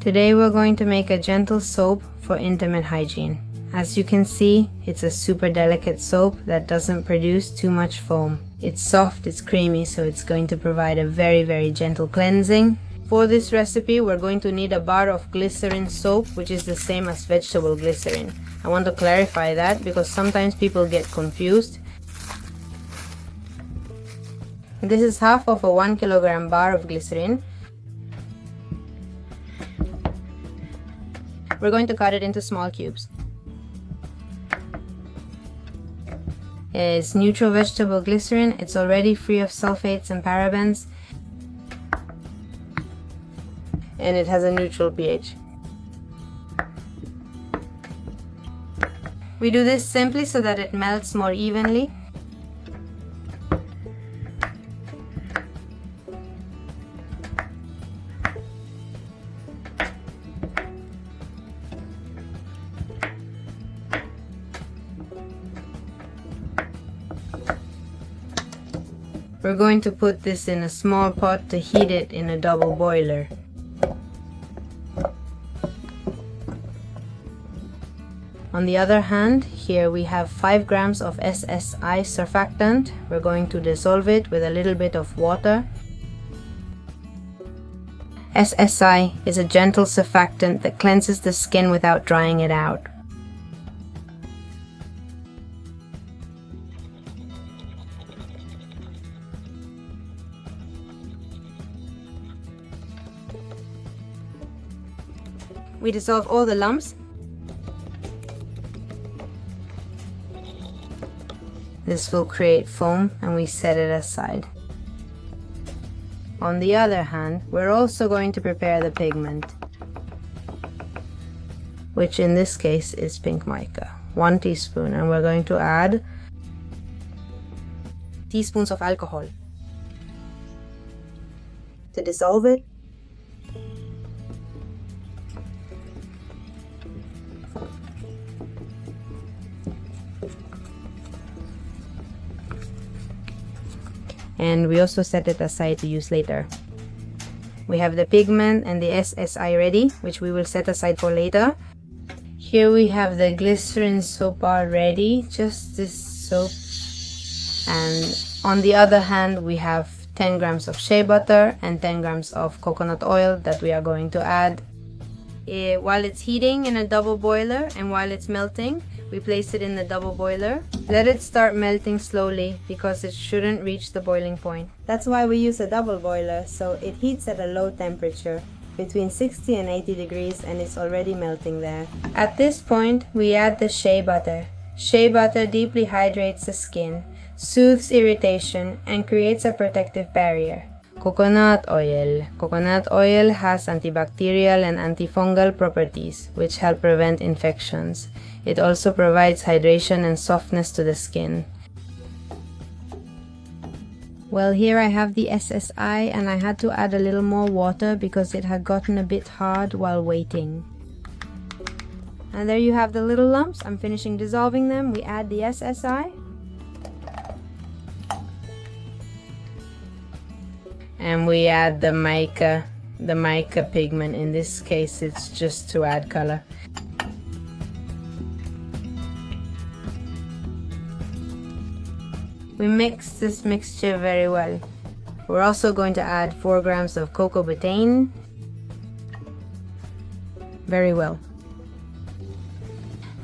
Today we're going to make a gentle soap for intimate hygiene. As you can see, it's a super delicate soap that doesn't produce too much foam. It's soft, it's creamy, so it's going to provide a very gentle cleansing. For this recipe, we're going to need a bar of glycerin soap, which is the same as vegetable glycerin. I want to clarify that because sometimes people get confused. This is half of a 1 kilogram bar of glycerin. We're going to cut it into small cubes. It's neutral vegetable glycerin. It's already free of sulfates and parabens, and it has a neutral pH. We do this simply so that it melts more evenly. We're going to put this in a small pot to heat it in a double boiler. On the other hand, here we have 5 grams of SSI surfactant. We're going to dissolve it with a little bit of water. SSI is a gentle surfactant that cleanses the skin without drying it out. We dissolve all the lumps. This will create foam and we set it aside. On the other hand, we're also going to prepare the pigment, which in this case is pink mica. 1 teaspoon, and we're going to add teaspoons of alcohol to dissolve it. And we also set it aside to use later. We have the pigment and the SSI ready, which we will set aside for later. Here we have the glycerin soap bar ready, just this soap. And on the other hand, we have 10 grams of shea butter and 10 grams of coconut oil that we are going to add. While it's heating in a double boiler and while it's melting, we place it in the double boiler. Let it start melting slowly because it shouldn't reach the boiling point. That's why we use a double boiler, so it heats at a low temperature, between 60 and 80 degrees, and it's already melting there. At this point, we add the shea butter. Shea butter deeply hydrates the skin, soothes irritation, and creates a protective barrier. Coconut oil. Coconut oil has antibacterial and antifungal properties, which help prevent infections. It also provides hydration and softness to the skin. Well, here I have the SSI, and I had to add a little more water because it had gotten a bit hard while waiting. And there you have the little lumps. I'm finishing dissolving them. We add the SSI. And we add the mica pigment. In this case, it's just to add color. We mix this mixture very well. We're also going to add 4 grams of cocoa betaine. Very well.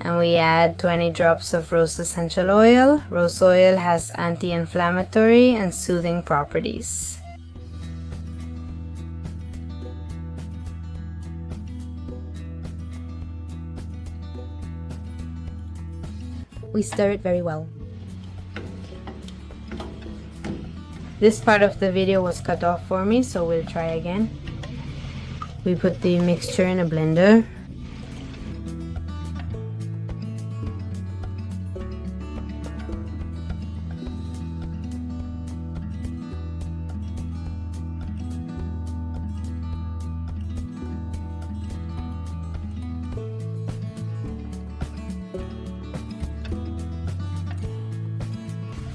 And we add 20 drops of rose essential oil. Rose oil has anti-inflammatory and soothing properties. We stir it very well. This part of the video was cut off for me, so we'll try again. We put the mixture in a blender.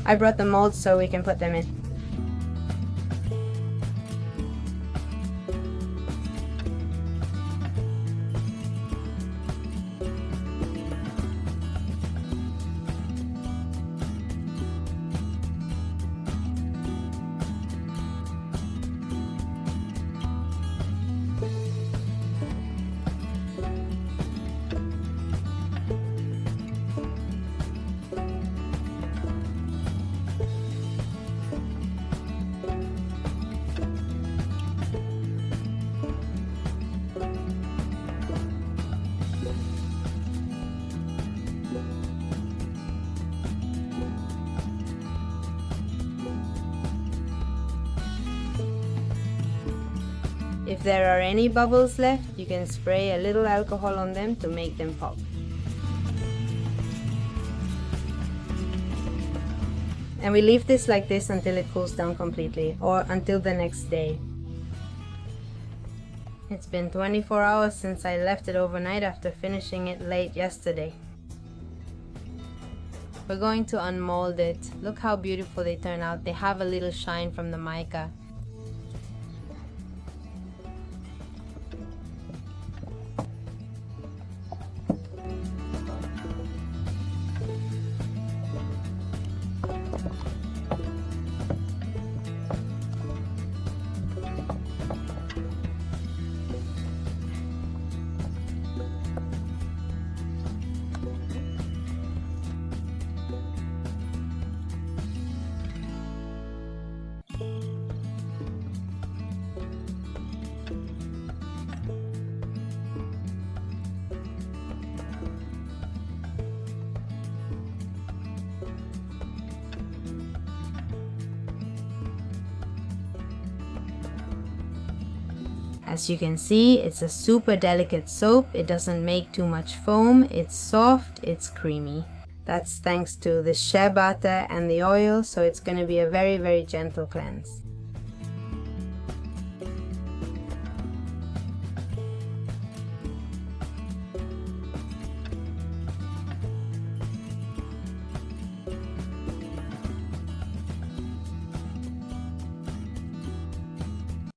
I brought the molds so we can put them in. If there are any bubbles left, you can spray a little alcohol on them to make them pop. And we leave this like this until it cools down completely, or until the next day. It's been 24 hours since I left it overnight after finishing it late yesterday. We're going to unmold it. Look how beautiful they turn out. They have a little shine from the mica. As you can see, it's a super delicate soap. It doesn't make too much foam. It's soft, it's creamy. That's thanks to the shea butter and the oil, so it's going to be a very, very gentle cleanse.